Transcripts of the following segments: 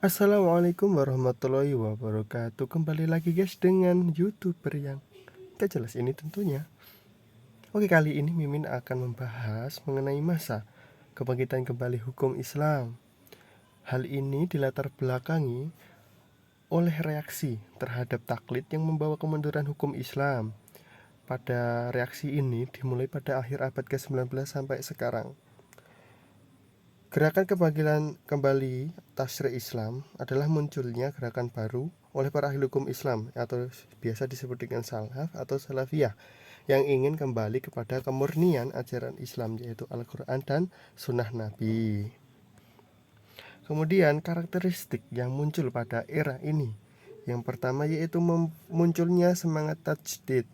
Assalamualaikum warahmatullahi wabarakatuh. Kembali lagi guys dengan YouTuber yang gak jelas ini tentunya. Oke, kali ini Mimin akan membahas mengenai masa kebangkitan kembali hukum Islam. Hal ini dilatar belakangi oleh reaksi terhadap taklid yang membawa kemunduran hukum Islam. Pada reaksi ini dimulai pada akhir abad ke-19 sampai sekarang. Gerakan kebangkitan kembali tasyrik Islam adalah munculnya gerakan baru oleh para ahli hukum Islam atau biasa disebut dengan salaf atau salafiyah yang ingin kembali kepada kemurnian ajaran Islam yaitu Al-Quran dan Sunnah Nabi. Kemudian karakteristik yang muncul pada era ini, yang pertama yaitu munculnya semangat tajdid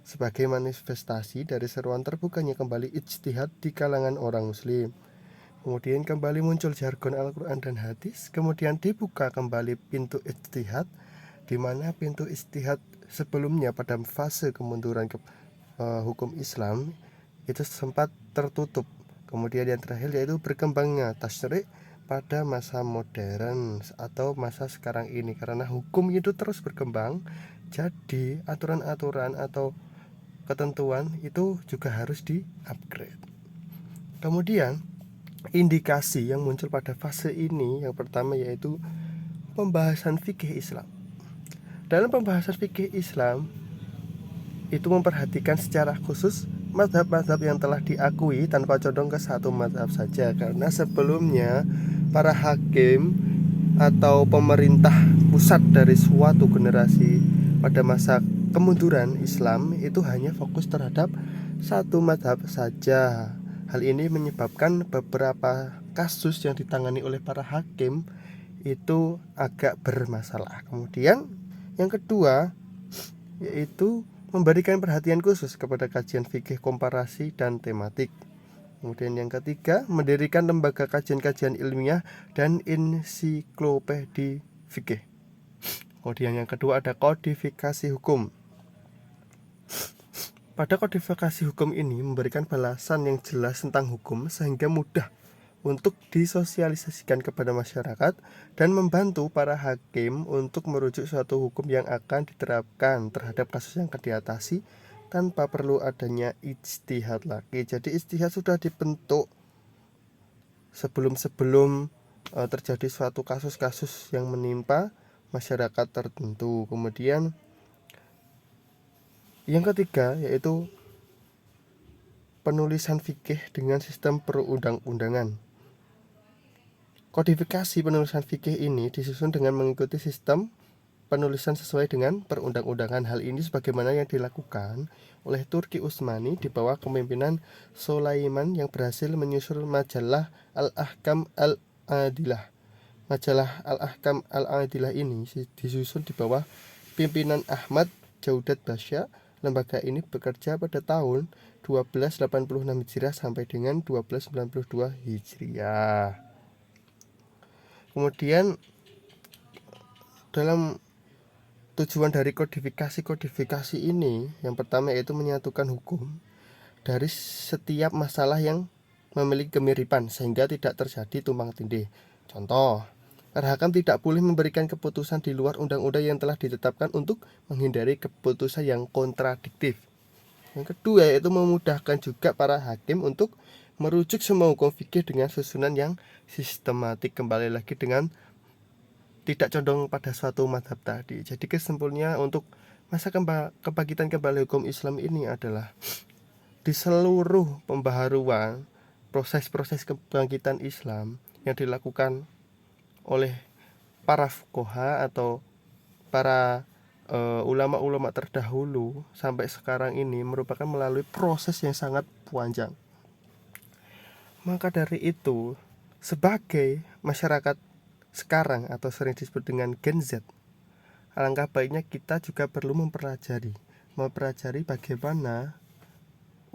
sebagai manifestasi dari seruan terbukanya kembali ijtihad di kalangan orang muslim. Kemudian kembali muncul jargon Al-Quran dan hadis. Kemudian dibuka kembali pintu ijtihad, di mana pintu ijtihad sebelumnya pada fase kemunduran hukum Islam itu sempat tertutup. Kemudian yang terakhir yaitu berkembangnya tasyrik pada masa modern atau masa sekarang ini, karena hukum itu terus berkembang. Jadi aturan-aturan atau ketentuan itu juga harus di-upgrade. Kemudian indikasi yang muncul pada fase ini yang pertama yaitu pembahasan fikih Islam. Dalam pembahasan fikih Islam itu memperhatikan secara khusus mazhab-mazhab yang telah diakui tanpa condong ke satu mazhab saja, karena sebelumnya para hakim atau pemerintah pusat dari suatu generasi pada masa kemunduran Islam itu hanya fokus terhadap satu mazhab saja. Hal ini menyebabkan beberapa kasus yang ditangani oleh para hakim itu agak bermasalah. Kemudian yang kedua yaitu memberikan perhatian khusus kepada kajian fikih komparasi dan tematik. Kemudian yang ketiga, mendirikan lembaga kajian-kajian ilmiah dan ensiklopedi fikih. Kemudian yang kedua ada kodifikasi hukum. Pada kodifikasi hukum ini memberikan balasan yang jelas tentang hukum sehingga mudah untuk disosialisasikan kepada masyarakat dan membantu para hakim untuk merujuk suatu hukum yang akan diterapkan terhadap kasus yang akan diatasi tanpa perlu adanya ijtihad lagi. Jadi ijtihad sudah dibentuk sebelum terjadi suatu kasus-kasus yang menimpa masyarakat tertentu. Kemudian yang ketiga yaitu penulisan fikih dengan sistem perundang-undangan. Kodifikasi penulisan fikih ini disusun dengan mengikuti sistem penulisan sesuai dengan perundang-undangan. Hal ini sebagaimana yang dilakukan oleh Turki Utsmani di bawah kepemimpinan Sulaiman yang berhasil menyusun majalah Al-Ahkam Al-Adilah. Majalah Al-Ahkam Al-Adilah ini disusun di bawah pimpinan Ahmad Jaudat Basya. Lembaga ini bekerja pada tahun 1286 Hijriah sampai dengan 1292 Hijriah. Kemudian dalam tujuan dari kodifikasi ini yang pertama yaitu menyatukan hukum dari setiap masalah yang memiliki kemiripan sehingga tidak terjadi tumpang tindih. Contoh, para hakam tidak boleh memberikan keputusan di luar undang-undang yang telah ditetapkan untuk menghindari keputusan yang kontradiktif. Yang kedua yaitu memudahkan juga para hakim untuk merujuk semua hukum fikih dengan susunan yang sistematik, kembali lagi dengan tidak condong pada suatu mazhab tadi. Jadi kesimpulannya untuk masa kebangkitan kembali hukum Islam ini adalah di seluruh pembaharuan proses-proses kebangkitan Islam yang dilakukan oleh para fuqaha atau para ulama-ulama terdahulu sampai sekarang ini merupakan melalui proses yang sangat panjang. Maka dari itu, sebagai masyarakat sekarang atau sering disebut dengan Gen Z, alangkah baiknya kita juga perlu mempelajari bagaimana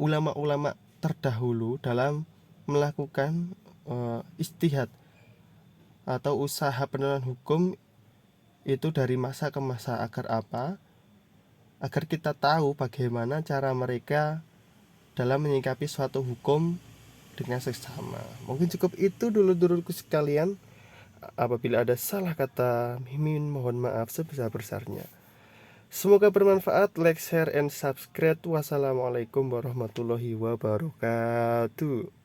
ulama-ulama terdahulu dalam melakukan ijtihad atau usaha penelusuran hukum itu dari masa ke masa. Agar apa? Agar kita tahu bagaimana cara mereka dalam menyikapi suatu hukum dengan seksama. Mungkin cukup itu dulu duluku sekalian. Apabila ada salah kata, Mimin mohon maaf sebesar-besarnya. Semoga bermanfaat. Like, share, and subscribe. Wassalamualaikum warahmatullahi wabarakatuh.